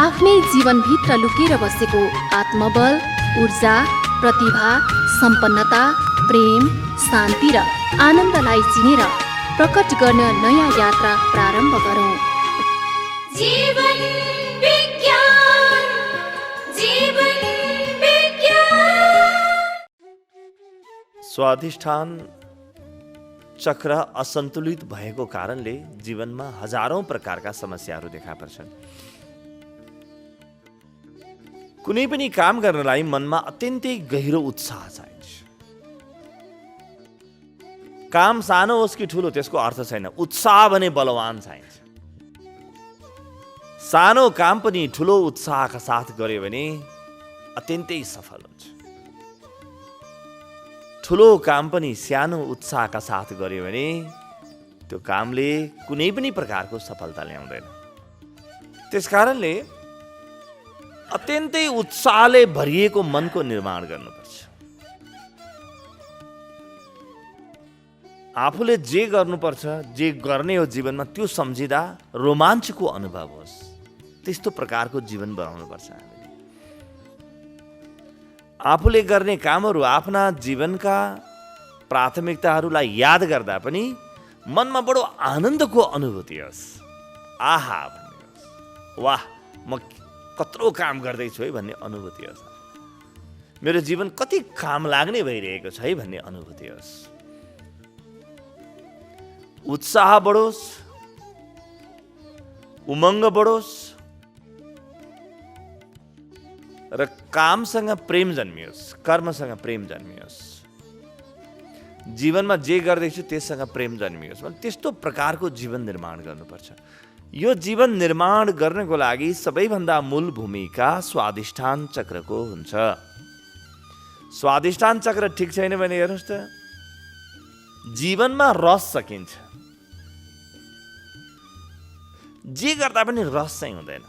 आफ्नै जीवनभित्र लुकेर बसेको आत्मबल, ऊर्जा, प्रतिभा, सम्पन्नता, प्रेम, शान्ति र आनन्दलाई चिनेर प्रकट गर्न नयाँ यात्रा प्रारम्भ गरौँ। जीवन विज्ञान, जीवन विज्ञान। स्वाधिष्ठान चक्र असन्तुलित भएको कारणले जीवनमा हजारौं प्रकारका समस्याहरू देखा पर्छन्। कुनै पनि काम गर्नलाई मनमा अत्यन्तै गहिरो उत्साह चाहिन्छ। काम सानो होस् कि ठुलो त्यसको अर्थ छैन, उत्साह भने बलवान चाहिन्छ। सानो काम पनि ठुलो उत्साहका साथ गर्यो भने अत्यन्तै सफल हुन्छ। ठुलो काम पनि सानो उत्साहका साथ गर्यो भने त्यो कामले कुनै पनि प्रकारको सफलता ल्याउँदैन। त्यसकारणले अत्यन्तै उत्साहले भरिएको मनको निर्माण गर्नुपर्छ। आफूले जे गर्नुपर्छ, जे गर्ने हो जीवनमा, त्यो सम्झिँदा रोमाञ्चको अनुभव होस्, त्यस्तो प्रकारको जीवन बनाउनुपर्छ। हामीले आफूले गर्ने कामहरू, आफ्ना जीवनका प्राथमिकताहरूलाई याद गर्दा पनि मनमा बडो आनन्दको अनुभूति होस्। आहा भन्ने होस्, वाह म कत्रो काम गर्दैछु है भन्ने अनुभूति होस्। मेरो जीवन कति काम लाग्ने भइरहेको छ है भन्ने अनुभूति होस्। उत्साह बढोस्, उमङ्ग बढोस् र कामसँग प्रेम जन्मियोस्, कर्मसँग प्रेम जन्मियोस्। जीवनमा जे गर्दैछु त्यससँग प्रेम जन्मियोस्। त्यस्तो प्रकारको जीवन निर्माण गर्नुपर्छ। यो जीवन निर्माण गर्नको लागि सबैभन्दा मूल भूमिका स्वाधिष्ठान चक्रको हुन्छ। स्वाधिष्ठान चक्र ठिक छैन भने हेर्नुहोस् त, जीवनमा रस सकिन्छ, जे गर्दा पनि रस चाहिँ हुँदैन।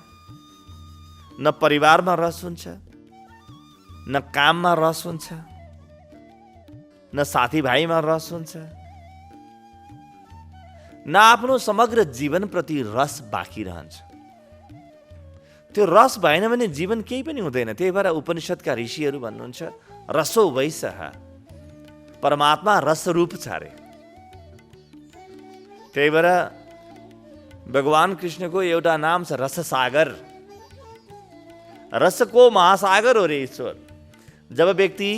न परिवारमा रस हुन्छ, न काममा रस हुन्छ, न साथीभाइमा रस हुन्छ, न आफ्नो समग्र जीवनप्रति रस बाँकी रहन्छ। त्यो रस भएन भने जीवन केही पनि हुँदैन। त्यही भएर उपनिषदका ऋषिहरू भन्नुहुन्छ रसो वैसः, परमात्मा रसरूप छ अरे। त्यही भएर भगवान कृष्णको एउटा नाम छ रससागर। रसको महासागर हो रे ईश्वर। जब व्यक्ति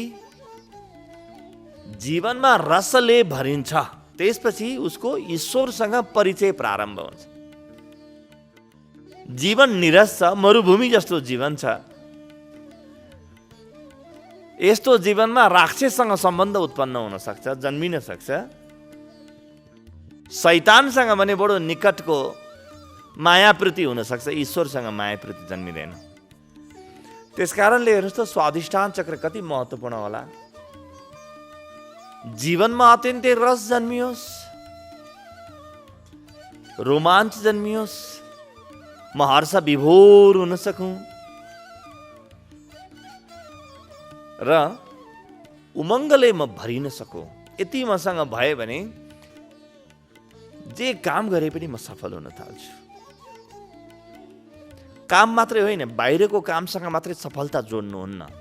जीवनमा रसले भरिन्छ त्यसपछि उसको ईश्वरसँग परिचय प्रारम्भ हुन्छ। जीवन निरस छ, मरुभूमि जस्तो जीवन छ। यस्तो जीवनमा राक्षससँग सम्बन्ध उत्पन्न हुन सक्छ, जन्मिन सक्छ। शैतानसँग भने बडो निकटको मायाप्रीति हुन सक्छ, ईश्वरसँग मायाप्रीति जन्मिँदैन। त्यसकारणले हेर्नुहोस् त स्वाधिष्ठान चक्र कति महत्त्वपूर्ण होला। जीवनमा अत्यन्तै रस जन्मियोस्, रोमाञ्च जन्मियोस्, म हर्ष विभोर हुन सकूँ र उमङ्गले म भरिन सकूँ। यति मसँग भयो भने जे काम गरे पनि म सफल हुन थाल्छु। काम मात्रै होइन, बाहिरको कामसँग मात्रै सफलता जोड्नुहुन्न।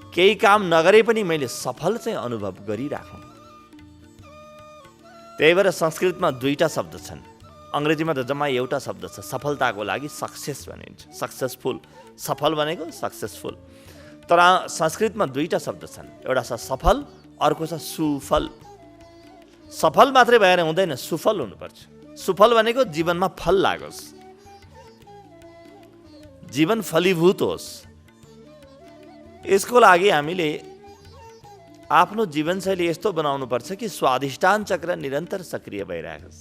केही काम नगरे पनि मैले सफल चाहिँ अनुभव गरिराखौँ। त्यही भएर संस्कृतमा दुईटा शब्द छन्, अङ्ग्रेजीमा त जम्मा एउटा शब्द छ। सफलताको लागि सक्सेस भनिन्छ, सक्सेसफुल। सफल भनेको सक्सेसफुल। तर संस्कृतमा दुईटा शब्द छन्, एउटा छ सफल, अर्को छ सुफल। सफल मात्रै भएर हुँदैन, सुफल हुनुपर्छ। सुफल भनेको जीवनमा फल लागोस्, जीवन फलीभूत होस्। यसको लागि हामीले आफ्नो जीवनशैली यस्तो बनाउनुपर्छ कि स्वाधिष्ठान चक्र निरन्तर सक्रिय भइरहेकोस्।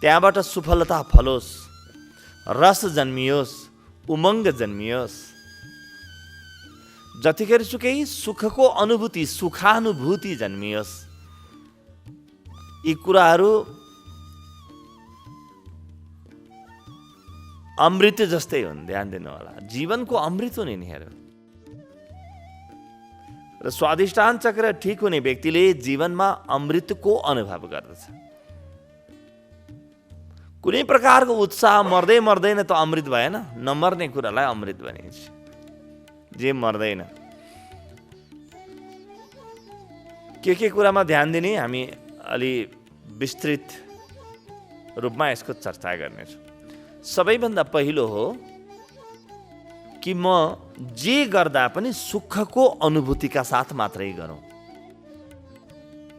त्यहाँबाट सुफलता फलोस्, रस जन्मियोस्, उमङ्ग जन्मियोस्। जतिखेर सुकै सुखको अनुभूति, सुखानुभूति जन्मियोस्। यी कुराहरू अमृत जस्तै हुन्, ध्यान दिनु होला। जीवनको अमृत हुने यिनीहरू। र स्वाधिष्ठान चक्र ठिक हुने व्यक्तिले जीवनमा अमृतको अनुभव गर्दछ। कुनै प्रकारको उत्साह मर्दै मर्दैन त अमृत भएन, नमर्ने कुरालाई अमृत भनिन्छ। जे मर्दैन के कुरामा ध्यान दिने हामी अलि विस्तृत रूपमा यसको चर्चा गर्नेछौँ। सबैभन्दा पहिलो हो कि म जे गर्दा पनि सुखको अनुभूतिका साथ मात्रै गरौँ।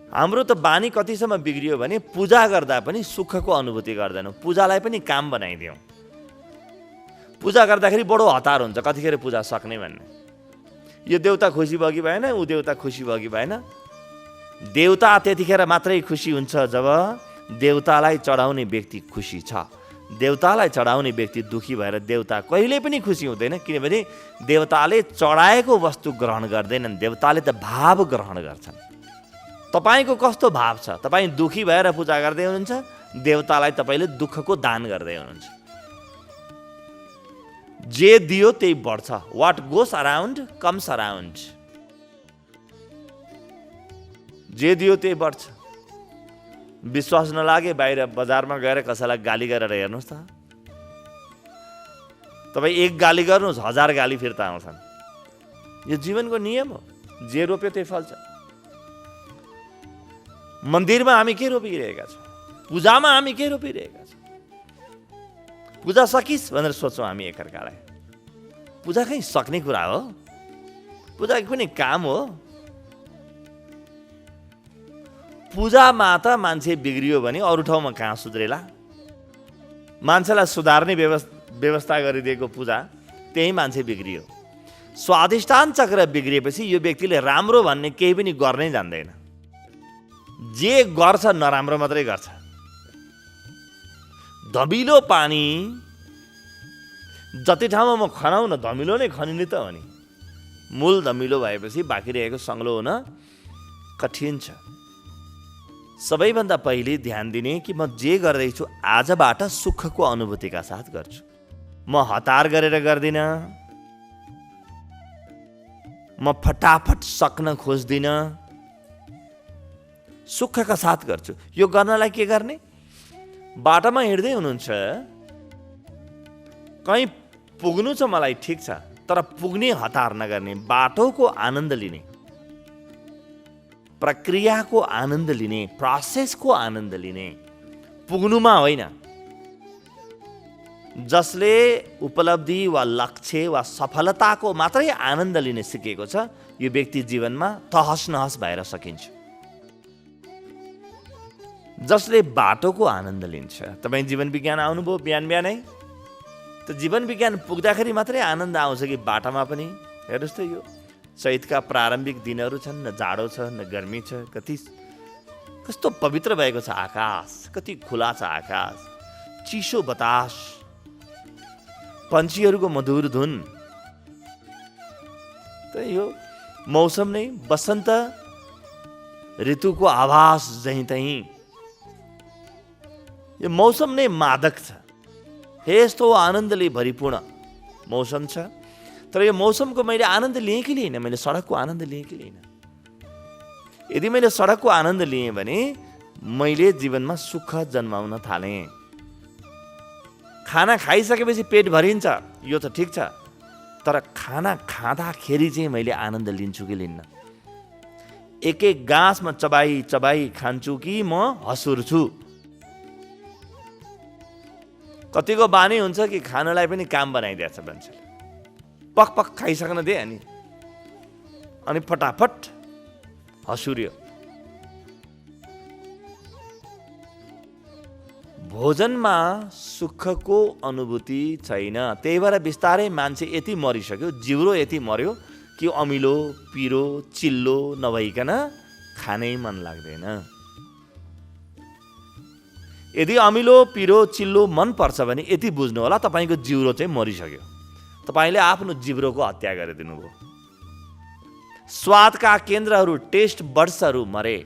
हाम्रो त बानी कतिसम्म बिग्रियो भने पूजा गर्दा पनि सुखको अनुभूति गर्दैनौँ, पूजालाई पनि काम बनाइदियौँ। पूजा गर्दाखेरि बडो हतार हुन्छ कतिखेर पूजा सक्ने भन्ने। यो देउता खुसी भयो कि भएन, ऊ देउता खुसी भयो कि भएन। देउता त्यतिखेर मात्रै खुसी हुन्छ जब देउतालाई चढाउने व्यक्ति खुसी छ। देउतालाई चढाउने व्यक्ति दुखी भएर देउता कहिल्यै पनि खुसी हुँदैन, किनभने देवताले चढाएको वस्तु ग्रहण गर्दैनन्, देवताले त भाव ग्रहण गर्छन्। तपाईँको कस्तो भाव छ? तपाईँ दुखी भएर पूजा गर्दै हुनुहुन्छ, देवतालाई तपाईँले दुःखको दान गर्दै हुनुहुन्छ। जे दियो त्यही बढ्छ। What goes around comes around. जे दियो त्यही बढ्छ। विश्वास नलागे बाहिर बजारमा गएर कसैलाई गाली गरेर हेर्नुहोस् त। तपाईँ एक गाली गर्नुहोस्, 1000 गाली फिर्ता आउँछन्। यो जीवनको नियम हो। जे रोप्यो त्यही फल्छ। मन्दिरमा हामी के रोपिरहेका छौँ? पूजामा हामी के रोपिरहेका छौँ? पूजा सकिस् भनेर सोच्छौँ हामी एकअर्कालाई। पूजा कहीँ सक्ने कुरा हो? पूजा कुनै काम हो? पूजामा त मान्छे बिग्रियो भने अरू ठाउँमा कहाँ सुध्रेला? मान्छेलाई सुधार्ने व्यवस्था गरिदिएको पूजा, त्यही मान्छे बिग्रियो। स्वाधिष्ठान चक्र बिग्रिएपछि यो व्यक्तिले राम्रो भन्ने केही पनि गर्नै जान्दैन। जे गर्छ नराम्रो मात्रै गर्छ। धमिलो पानी जति ठाउँमा म खनाउँ न धमिलो नै खनिने त हो नि। मूल धमिलो भएपछि बाँकी रहेको सङ्लो हुन कठिन छ। सबैभन्दा पहिले ध्यान दिने कि म जे गर्दैछु आजबाट सुखको अनुभूतिका साथ गर्छु। म हतार गरेर गर्दिनँ, म फटाफट सक्न खोज्दिनँ, सुखका साथ गर्छु। यो गर्नलाई के गर्ने? बाटोमा हिँड्दै हुनुहुन्छ, कहीँ पुग्नु छ मलाई ठिक छ, तर पुग्ने हतार नगर्ने, बाटोको आनन्द लिने, प्रक्रियाको आनन्द लिने, प्रोसेसको आनन्द लिने, पुग्नुमा होइन। जसले उपलब्धि वा लक्ष्य वा सफलताको मात्रै आनन्द लिन सिकेको छ, यो व्यक्ति जीवनमा तहस नहस भएर सकिन्छ। जसले बाटोको आनन्द लिन्छ, तपाईँ जीवन विज्ञान आउनुभयो बिहान बिहानै, त जीवन विज्ञान पुग्दाखेरि मात्रै आनन्द आउँछ कि बाटामा पनि? हेर्नुहोस् त, यो चैतका प्रारम्भिक दिनहरू छन्, न जाडो छ न गर्मी छ, कस्तो पवित्र भएको छ आकाश, कति खुला छ आकाश, चिसो बतास, पन्छीहरूको मधुर धुन। त यो मौसम नै बसन्त ऋतुको आभास जहीँ तहीँ, यो मौसम नै मादक छ। यस्तो आनन्दले भरिपूर्ण मौसम छ। तर यो मौसमको मैले आनन्द लिएँ कि लिएन? मैले सडकको आनन्द लिएँ कि लिएन? यदि मैले सडकको आनन्द लिएँ भने मैले जीवनमा सुख जन्माउन थालेँ। खाना खाइसकेपछि पेट भरिन्छ, यो त ठिक छ, तर खाना खाँदाखेरि चाहिँ मैले आनन्द लिन्छु कि लिन्न? एक एक गाँसमा चबाई चबाई खान्छु कि म हँसुर्छु? कतिको बानी हुन्छ कि खानालाई पनि काम बनाइदिएछ मान्छेले, पक पक खाइसक्न दे अनि फटाफट हँसुर्यो। भोजनमा सुखको अनुभूति छैन। त्यही भएर बिस्तारै मान्छे यति मरिसक्यो, जिब्रो यति मर्यो कि अमिलो पिरो चिल्लो नभइकन खानै मन लाग्दैन। यदि अमिलो पिरो चिल्लो मन पर्छ भने यति बुझ्नु होला, तपाईँको जिब्रो चाहिँ मरिसक्यो। तपाईँले आफ्नो जिब्रोको हत्या गरिदिनु भयो। स्वादका केन्द्रहरू, टेस्ट बड्सहरू मरे।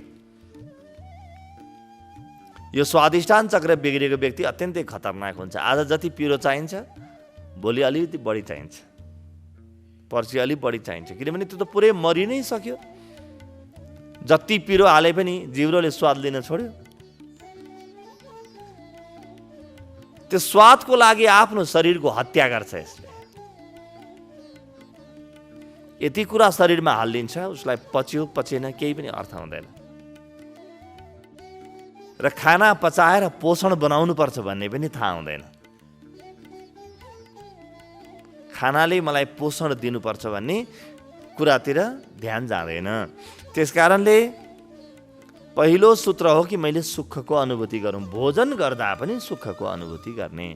यो स्वादिष्ठान चक्र बिग्रेको व्यक्ति अत्यन्तै खतरनाक हुन्छ। आज जति पिरो चाहिन्छ, भोलि अलिकति बढी चाहिन्छ, पर्सि अलिक बढी चाहिन्छ, किनभने त्यो त पुरै मरि नै सक्यो। जति पिरो हाले पनि जिब्रोले स्वाद लिन छोड्यो। त्यो स्वादको लागि आफ्नो शरीरको हत्या गर्छ यसले। यति कुरा शरीरमा हालिदिन्छ, उसलाई पच्यो पचेन केही पनि अर्थ हुँदैन। र खाना पचाएर पोषण बनाउनु पर्छ भन्ने पनि थाहा हुँदैन। खानाले मलाई पोषण दिनुपर्छ भन्ने कुरातिर ध्यान जाँदैन। त्यसकारणले पहिलो सूत्र हो कि मैले सुखको अनुभूति गरौँ। भोजन गर्दा पनि सुखको अनुभूति गर्ने।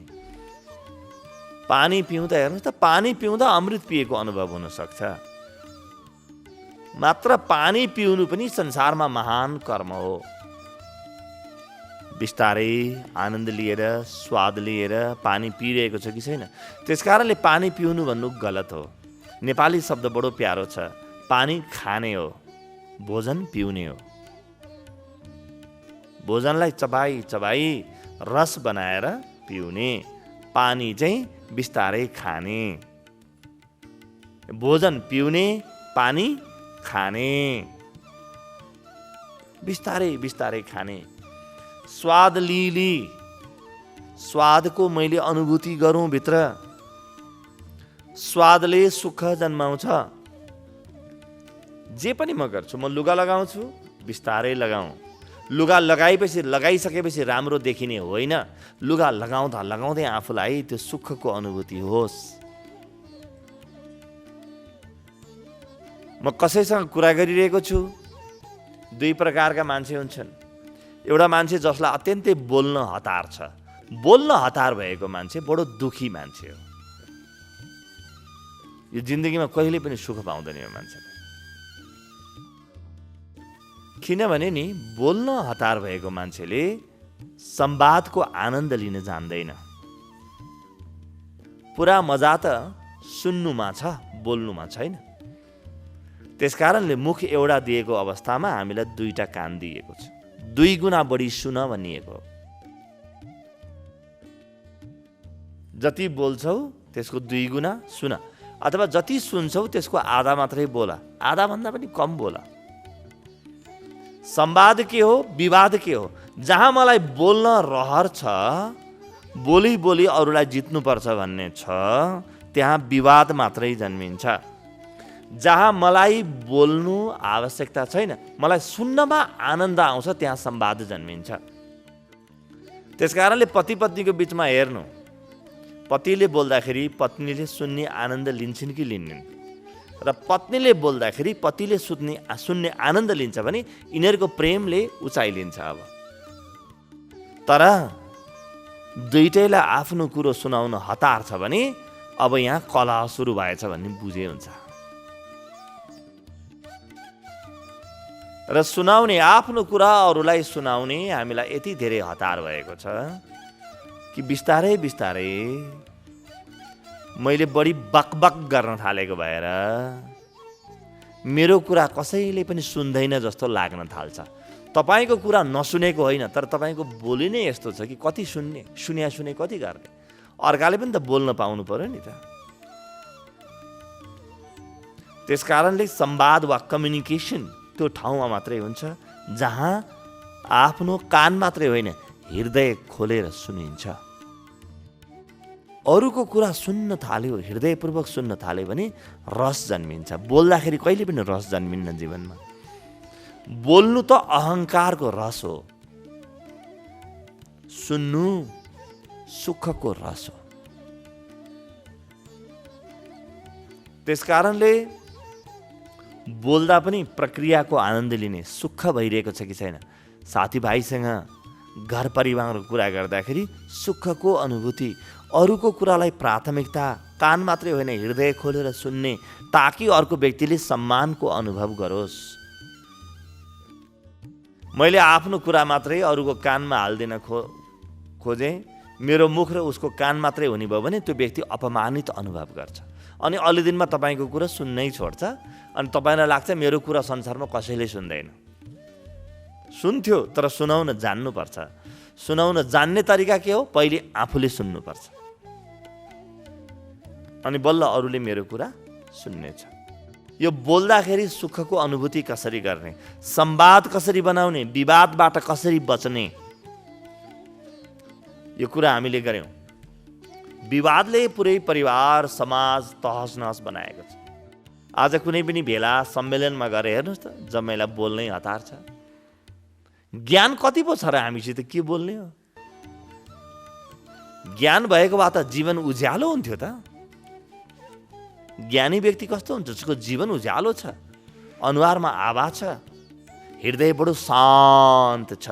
पानी पिउँदा हेर्नुहोस् त, पानी पिउँदा अमृत पिएको अनुभव हुनसक्छ। मात्र पानी पिउनु पनि संसारमा महान कर्म हो। बिस्तारै आनन्द लिएर स्वाद लिएर पानी पिइरहेको छ कि छैन, त्यसकारणले पानी पिउनु भन्नु गलत हो। नेपाली शब्द बडो प्यारो छ, पानी खाने हो, भोजन पिउने हो। भोजनलाई चबाई चबाई रस बनाएर पिउने, पानी चाहिँ बिस्तारै खाने। भोजन पिउने, पानी खाने, बिस्तारै बिस्तारै खाने। स्वाद लिली, स्वादको मैले अनुभूति गरौँ भित्र। स्वादले सुख जन्माउँछ। जे पनि म गर्छु, म लुगा लगाउँछु बिस्तारै लगाऊ। लुगा लगाइसकेपछि राम्रो देखिने होइन, लुगा लगाउँदा लगाउँदै आफूलाई त्यो सुखको अनुभूति होस्। म कसैसँग कुरा गरिरहेको छु, दुई प्रकारका मान्छे हुन्छन्। एउटा मान्छे जसलाई अत्यन्तै बोल्न हतार छ। बोल्न हतार भएको मान्छे बडो दुखी मान्छे हो। यो जिन्दगीमा कहिले पनि सुख पाउँदैन यो मान्छेले। किनभने नि बोल्न हतार भएको मान्छेले संवादको आनन्द लिन जान्दैन। पुरा मजा त सुन्नुमा छ, बोल्नुमा छैन। त्यसकारणले मुख एउटा दिएको अवस्थामा हामीलाई दुईटा कान दिएको छ। 2 गुणा बढी सुन भनिएको। जति बोल्छौ त्यसको 2 गुणा सुन, अथवा जति सुन्छौ त्यसको आधा मात्रै बोला, आधा भन्दा पनि कम बोला। संवाद के हो, विवाद के हो? जहाँ मलाई बोल्न रहर छ, बोली बोली अरूलाई जित्नुपर्छ भन्ने छ, त्यहाँ विवाद मात्रै जन्मिन्छ। जहाँ मलाई बोल्नु आवश्यकता छैन, मलाई सुन्नमा आनन्द आउँछ, त्यहाँ संवाद जन्मिन्छ। त्यसकारणले पति पत्नीको बिचमा हेर्नु, पतिले बोल्दाखेरि पत्नीले सुन्ने आनन्द लिन्छन् कि लिन्नन्, र पत्नीले बोल्दाखेरि पतिले सुन्ने आनन्द लिन्छ भने यिनीहरूको प्रेमले उचाइ लिन्छ। अब तर दुईटैलाई आफ्नो कुरो सुनाउन हतार छ भने अब यहाँ कलह सुरु भएछ भन्ने बुझे हुन्छ। र सुनाउने, आफ्नो कुरा अरूलाई सुनाउने हामीलाई यति धेरै हतार भएको छ कि बिस्तारै बिस्तारै मैले बढी बकबक गर्न थालेको भएर मेरो कुरा कसैले पनि सुन्दैन जस्तो लाग्न थाल्छ। तपाईको कुरा नसुनेको होइन, तर तपाईको बोली नै यस्तो छ कि कति सुने कति गर्ने। अर्काले पनि त बोल्न पाउनु पर्यो नि त। त्यसकारणले संवाद वा कम्युनिकेसन त्यो ठाउँमा मात्रै हुन्छ जहाँ आफ्नो कान मात्रै होइन, हृदय खोलेर सुनिन्छ। अरूको कुरा सुन्न थाल्यो, हृदयपूर्वक सुन्न थाल्यो भने रस जन्मिन्छ। बोल्दाखेरि कहिले पनि रस जन्मिन्न जीवनमा। बोल्नु त अहङ्कारको रस हो, सुन्नु सुखको रस हो। त्यसकारणले बोल्दा पनि प्रक्रियाको आनन्द लिने, सुख भइरहेको छ कि छैन। साथीभाइसँग घर परिवारको कुरा गर्दाखेरि सुखको अनुभूति, अरूको कुरालाई प्राथमिकता, कान मात्रै होइन हृदय खोलेर सुन्ने, ताकि अर्को व्यक्तिले सम्मानको अनुभव गरोस्। मैले आफ्नो कुरा मात्रै अरूको कानमा हाल्दिन खोजेँ, मेरो मुख र उसको कान मात्रै हुने भयो भने त्यो व्यक्ति अपमानित अनुभव गर्छ। अनि अलि दिनमा तपाईँको कुरा सुन्नै छोड्छ। अनि तपाईँलाई लाग्छ मेरो कुरा संसारमा कसैले सुन्दैन। सुन्थ्यो, तर सुनाउन जान्नुपर्छ। सुनाउन जान्ने तरिका के हो? पहिले आफूले सुन्नुपर्छ, अनि बल्ल अरूले मेरो कुरा सुन्नेछ। यो बोल्दाखेरि सुखको अनुभूति कसरी गर्ने, संवाद कसरी बनाउने, विवादबाट कसरी बच्ने, यो कुरा हामीले गऱ्यौँ। विवादले पुरै परिवार समाज तहस नहस बनाएको छ। आज कुनै पनि भेला सम्मेलनमा गएर हेर्नुहोस् त, जम्मैलाई बोल्नै हतार छ। ज्ञान कति पो छ र हामीसित के बोल्ने हो? ज्ञान भएको भए त जीवन उज्यालो हुन्थ्यो त। ज्ञानी व्यक्ति कस्तो हुन्छ? जसको जीवन उज्यालो छ, अनुहारमा आभा छ, हृदय बडो शान्त छ।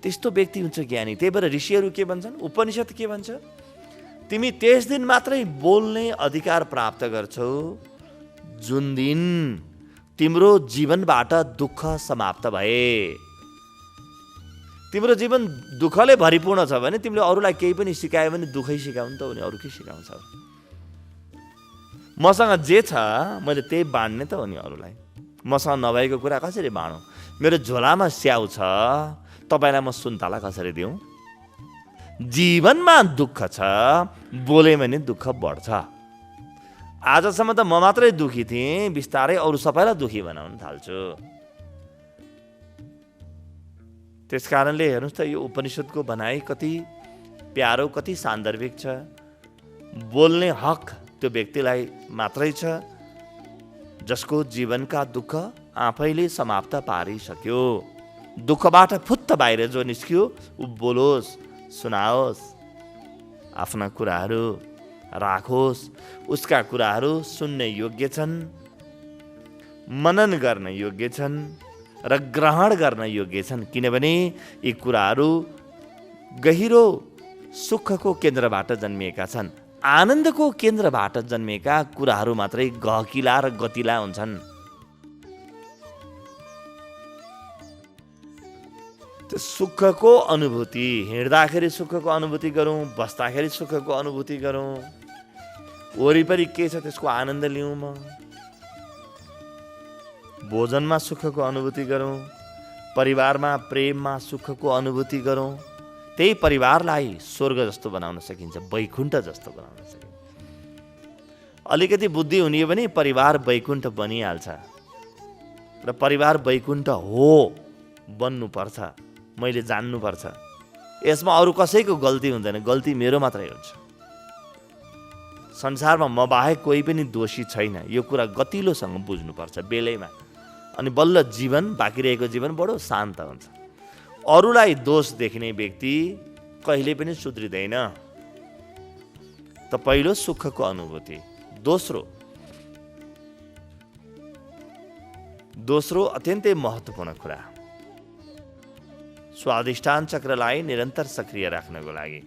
त्यस्तो व्यक्ति हुन्छ ज्ञानी। त्यही भएर ऋषिहरू के भन्छन्? उपनिषद के भन्छ? तिमी त्यस दिन मात्रै बोल्ने अधिकार प्राप्त गर्छौ जुन दिन तिम्रो जीवनबाट दुःख समाप्त भए। तिम्रो जीवन दुःखले भरिपूर्ण छ भने तिमीले अरूलाई केही पनि सिकायो भने दुःखै सिकाउनु त हो नि, अरू के सिकाउँछ? मसँग जे छ मैले त्यही बाँड्ने त हो नि अरूलाई। मसँग नभएको कुरा कसरी बाँडौँ? मेरो झोलामा स्याउ छ, तपाईँलाई म सुन्तला कसरी दिउँ? जीवनमा दुःख छ, बोले भने दुःख बढ्छ। आजसम्म त म मात्रै दुखी थिएँ, बिस्तारै अरू सबैलाई दुखी बनाउन थाल्छु। त्यस कारणले हेर्नुहोस् त, यो उपनिषदको भनाइ कति प्यारो, कति सान्दर्भिक छ। बोल्ने हक त्यो व्यक्तिलाई मात्रै छ जसको जीवनका दुःख आफैले समाप्त पारिसक्यो। दुःखबाट फुत्त बाहिर जो निस्कियो ऊ बोलोस्, सुनाओस्, आफ्ना कुराहरू राखोस्। उसका कुराहरू सुन्ने योग्य छन्, मनन गर्न योग्य छन् र ग्रहण गर्न योग्य छन्। किनभने यी कुराहरू गहिरो सुखको केन्द्रबाट जन्मिएका छन्। आनन्दको केन्द्रबाट जन्मिएका कुराहरू मात्रै गहकिला र गतिला हुन्छन्। त्यो सुखको अनुभूति, हिँड्दाखेरि सुखको अनुभूति गरौँ, बस्दाखेरि सुखको अनुभूति गरौँ, वरिपरि के छ त्यसको आनन्द लिउँ। म भोजनमा सुखको अनुभूति गरौँ, परिवारमा प्रेममा सुखको अनुभूति गरौँ। त्यही परिवारलाई स्वर्ग जस्तो बनाउन सकिन्छ, वैकुण्ठ जस्तो बनाउन सकिन्छ। अलिकति बुद्धि हुने भने परिवार वैकुण्ठ बनिहाल्छ। र परिवार वैकुण्ठ हो बन्नुपर्छ, मैले जान्नुपर्छ। यसमा अरू कसैको गल्ती हुँदैन, गल्ती मेरो मात्रै हुन्छ। संसारमा म बाहेक कोही पनि दोषी छैन। यो कुरा गतिलोसँग बुझ्नुपर्छ बेलैमा, अनि बल्ल जीवन, बाँकी रहेको जीवन बडो शान्त हुन्छ। अरूलाई दोष देख्ने व्यक्ति कहिले पनि सुध्रिँदैन। त पहिलो सुखको अनुभूति। दोस्रो अत्यन्तै महत्त्वपूर्ण कुरा, स्वादिष्ठान चक्रलाई निरन्तर सक्रिय राख्नको लागि।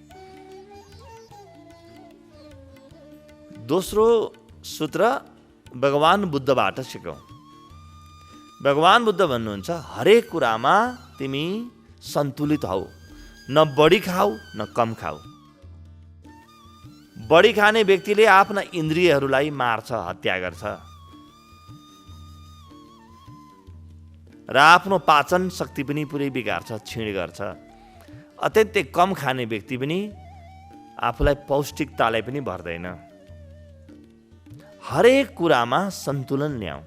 दोस्रो सूत्र भगवान बुद्धबाट सिकौँ। भगवान बुद्ध भन्नुहुन्छ, हरेक कुरामा तिमी सन्तुलित हौ, न बढी खाऊ न कम खाऊ। बढी खाने व्यक्तिले आफ्ना इन्द्रियहरूलाई मार्छ, हत्या गर्छ र आफ्नो पाचन शक्ति पनि पुरै बिगार्छ, क्षीण गर्छ। अत्यन्तै कम खाने व्यक्ति पनि आफूलाई पौष्टिकतालाई पनि भर्दैन। हरेक कुरामा सन्तुलन ल्याऊ।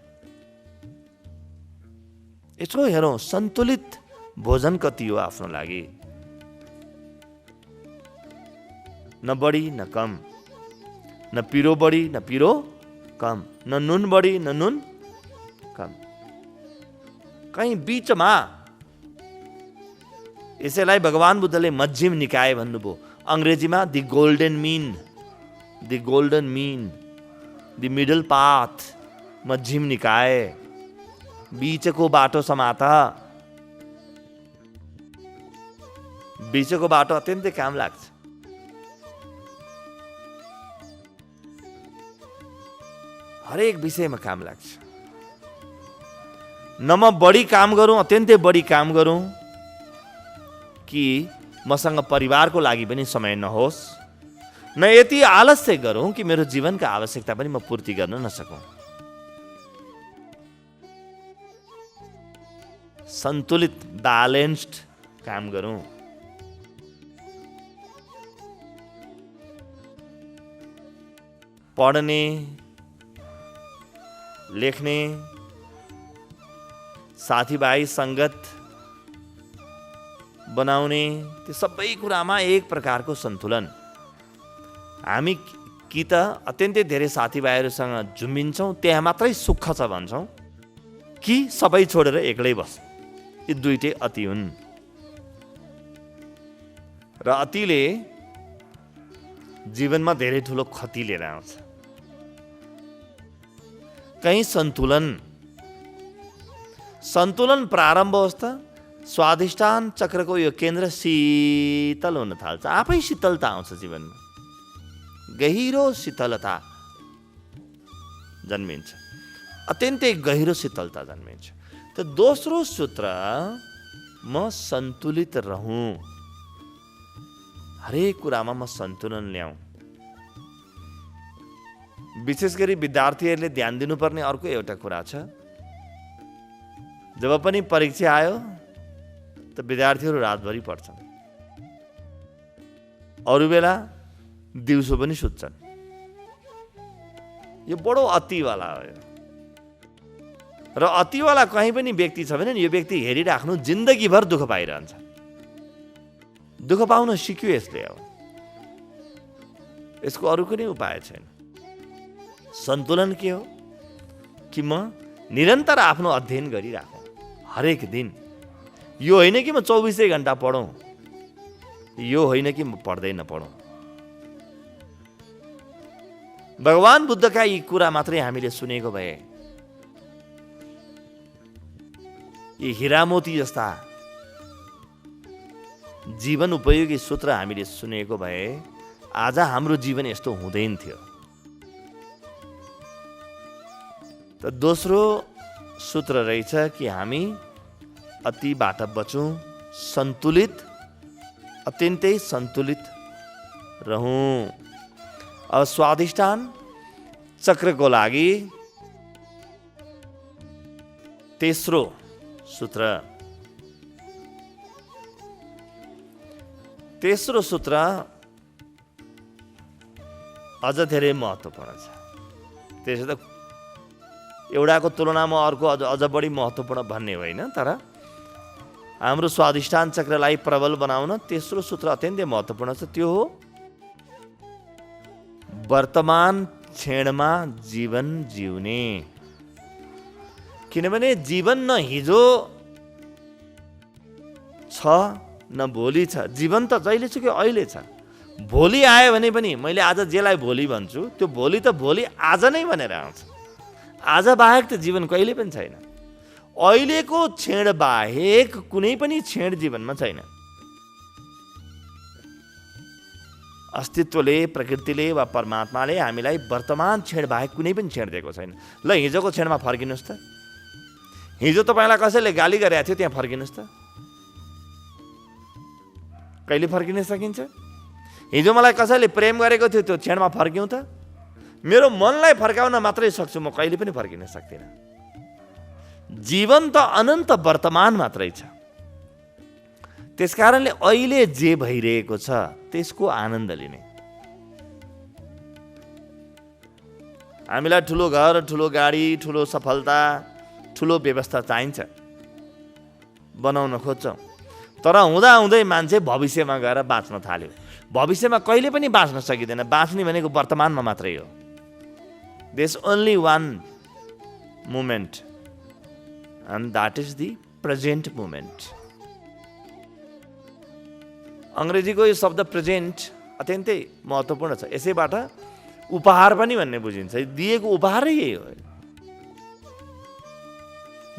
यसो हेरौँ सन्तुलित भोजन कति हो आफ्नो लागि। न बढी न कम, न पिरो बढी न पिरो कम, न नुन बढी न नुन कम, कहीँ बीचमा। यसैलाई भगवान बुद्धले मध्यम निकाय भन्नुभयो। अङ्ग्रेजीमा the golden mean, the Middle path, मध्यम निकाय, बीचको बाटो समाता। बीचको बाटो अत्यन्तै काम लाग्छ। हरेक विषयमा काम लाग्छ। न म बढी काम गरौँ, अत्यन्तै बढी काम गरौँ कि मसँग परिवारको लागि पनि समय नहोस्, न यति आलस्य गरौँ कि मेरो जीवनका आवश्यकता पनि म पूर्ति गर्न नसकौँ। सन्तुलित ब्यालेन्स्ड काम गरौँ। पढ्ने, लेख्ने, साथीभाइ सङ्गत बनाउने, त्यो सबै कुरामा एक प्रकारको सन्तुलन। हामी कि त अत्यन्तै धेरै साथीभाइहरूसँग झुम्बिन्छौँ, त्यहाँ मात्रै सुख छ भन्छौँ, कि सबै छोडेर एक्लै बस। यी दुईटै अति हुन्। र अतिले जीवनमा धेरै ठुलो क्षति लिएर आउँछ। कहीँ सन्तुलन प्रारम्भ होस् त स्वाधिष्ठान चक्रको यो केन्द्र शीतल हुन थाल्छ। आफै शीतलता आउँछ जीवनमा, गहिरो शीतलता जन्मिन्छ, अत्यन्तै गहिरो शीतलता जन्मिन्छ। त दोस्रो सूत्र, म सन्तुलित रहूँ, हरेक कुरामा म सन्तुलन ल्याउँ। विशेष गरी विद्यार्थीहरूले ध्यान दिनुपर्ने अर्को एउटा कुरा छ, जब पनि परीक्षा आयो त विद्यार्थीहरू रातभरि पढ्छन्, अरू बेला दिउँसो पनि सुत्छन्। यो बडो अतिवाला हो। र अतिवाला कहीँ पनि व्यक्ति छ भने यो व्यक्ति हेरिराख्नु जिन्दगीभर दुःख पाइरहन्छ। दुःख पाउन सिक्यो यसले, अब यसको अरू कुनै उपाय छैन। सन्तुलन के हो कि म निरन्तर आफ्नो अध्ययन गरिराखौँ हरेक दिन। यो होइन कि म 24 घण्टा पढौँ, यो होइन कि म पढ्दै नपढौँ। भगवान बुद्धका यी कुरा मात्रै हामीले सुनेको भए, यी हिरामोती जस्ता जीवन उपयोगी सूत्र हामीले सुनेको भए आज हाम्रो जीवन यस्तो हुँदैन थियो। त दोस्रो सूत्र रहेछ कि हामी अतिबाट बचौँ, सन्तुलित, अत्यन्तै सन्तुलित रहौँ। अब स्वाधिष्ठान चक्रको लागि तेस्रो सूत्र, तेस्रो सूत्र अझ धेरै महत्त्वपूर्ण छ। त्यसो त एउटाको तुलनामा अर्को अझ बढी महत्त्वपूर्ण भन्ने होइन, तर हाम्रो स्वाधिष्ठान चक्रलाई प्रबल बनाउन तेस्रो सूत्र अत्यन्तै महत्त्वपूर्ण छ। त्यो हो वर्तमान क्षणमा जीवन जिउने। किनभने जीवन न हिजो छ न भोलि छ, जीवन त जहिलेसुकै अहिले छ। भोलि आयो भने पनि मैले आज जेलाई भोलि भन्छु, त्यो भोलि त भोलि आज नै भनेर आउँछ। आज बाहेक त जीवन कहिले पनि छैन। अहिलेको क्षण बाहेक कुनै पनि क्षण जीवनमा छैन। अस्तित्वले, प्रकृतिले वा परमात्माले हामीलाई वर्तमान क्षण बाहेक कुनै पनि क्षण दिएको छैन। ल हिजोको क्षणमा फर्किनुहोस् त। हिजो तपाईँलाई कसैले गाली गरेको थियो, त्यहाँ फर्किनुहोस् त। कहिले फर्किन सकिन्छ? हिजो मलाई कसैले प्रेम गरेको थियो, त्यो क्षणमा फर्क्यौँ त? मेरो मनलाई फर्काउन मात्रै सक्छु, म कहिले पनि फर्किन सक्दिनँ। जीवन त अनन्त वर्तमान मात्रै छ। त्यसकारणले अहिले जे भइरहेको छ त्यसको आनन्द लिने। हामीलाई ठुलो घर, ठुलो गाडी, ठुलो सफलता, ठुलो व्यवस्था चाहिन्छ, बनाउन खोज्छौँ। तर हुँदाहुँदै मान्छे भविष्यमा गएर बाँच्न थाल्यो। भविष्यमा कहिले पनि बाँच्न सकिँदैन। बाँच्ने भनेको वर्तमानमा मात्रै हो। There is only one moment and that is the present moment. अङ्ग्रेजीको यो शब्द प्रेजेन्ट अत्यन्तै महत्त्वपूर्ण छ। यसैबाट उपहार पनि भन्ने बुझिन्छ। दिएको उपहारै यही हो।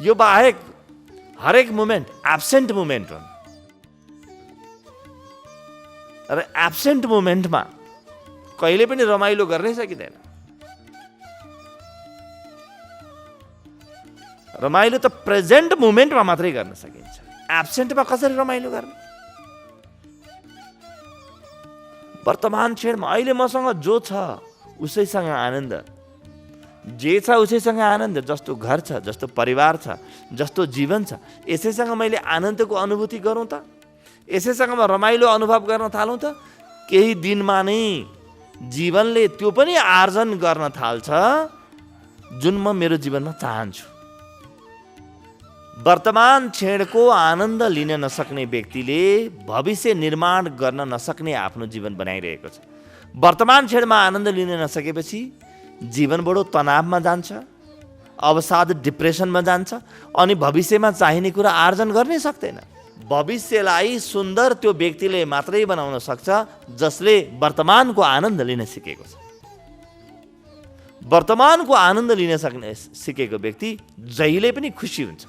यो बाहेक हरेक मोमेन्ट एब्सेन्ट मोमेन्ट हो। र एब्सेन्ट मोमेन्टमा कहिले पनि रमाइलो गर्नै सकिँदैन। रमाइलो त प्रेजेन्ट मोमेन्टमा मात्रै गर्न सकिन्छ। एब्सेन्टमा कसरी रमाइलो गर्ने? वर्तमान क्षणमा अहिले मसँग जो छ उसैसँग आनन्द, जे छ उसैसँग आनन्द। जस्तो घर छ, जस्तो परिवार छ, जस्तो जीवन छ, यसैसँग मैले आनन्दको अनुभूति गरौँ त। यसैसँग म रमाइलो अनुभव गर्न थालौँ त। केही दिनमा नै जीवनले त्यो पनि आर्जन गर्न थाल्छ जुन म मेरो जीवनमा चाहन्छु। वर्तमान क्षणको आनन्द लिन नसक्ने व्यक्तिले भविष्य निर्माण गर्न नसक्ने आफ्नो जीवन बनाइरहेको छ। वर्तमान क्षणमा आनन्द लिन नसकेपछि जीवन बडो तनावमा जान्छ, अवसाद डिप्रेसनमा जान्छ अनि भविष्यमा चाहिने कुरा आर्जन गर्नै सक्दैन। भविष्यलाई सुन्दर त्यो व्यक्तिले मात्रै बनाउन सक्छ जसले वर्तमानको आनन्द लिन सिकेको छ। वर्तमानको आनन्द लिन सिकेको व्यक्ति जहिले पनि खुसी हुन्छ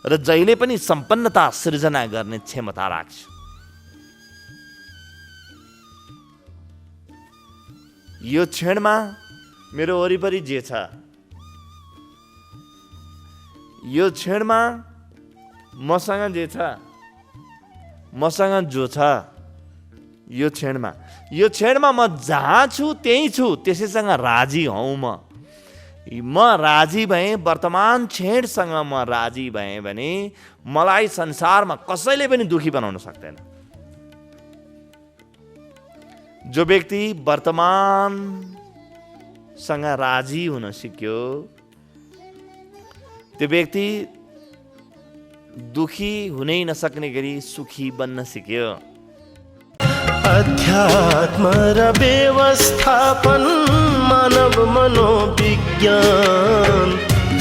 र जहिले पनि सम्पन्नता सृजना गर्ने क्षमता राख्छ। यो क्षणमा मेरो वरिपरि जे छ, यो क्षणमा मसँग जे छ, मसँग जो छ, यो क्षणमा म जहाँ छु त्यही छु, त्यसैसँग राजी हौँ। म राजी भएँ, वर्तमान क्षणसँग म राजी भएँ भने मलाई संसारमा कसैले पनि दुखी बनाउन सक्दैन। जो व्यक्ति वर्तमानसँग राजी हुन सिक्यो त्यो व्यक्ति दुखी हुनै नसक्ने गरी सुखी बन्न सिक्यो। अध्यात्म र व्यवस्थापन मानव मनोविज्ञान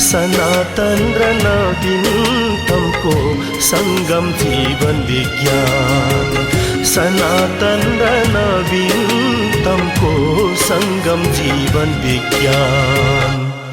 सनातन र नवीनतमको सङ्गम जीवन विज्ञान सनातन र नवीनतमको सङ्गम जीवन विज्ञान।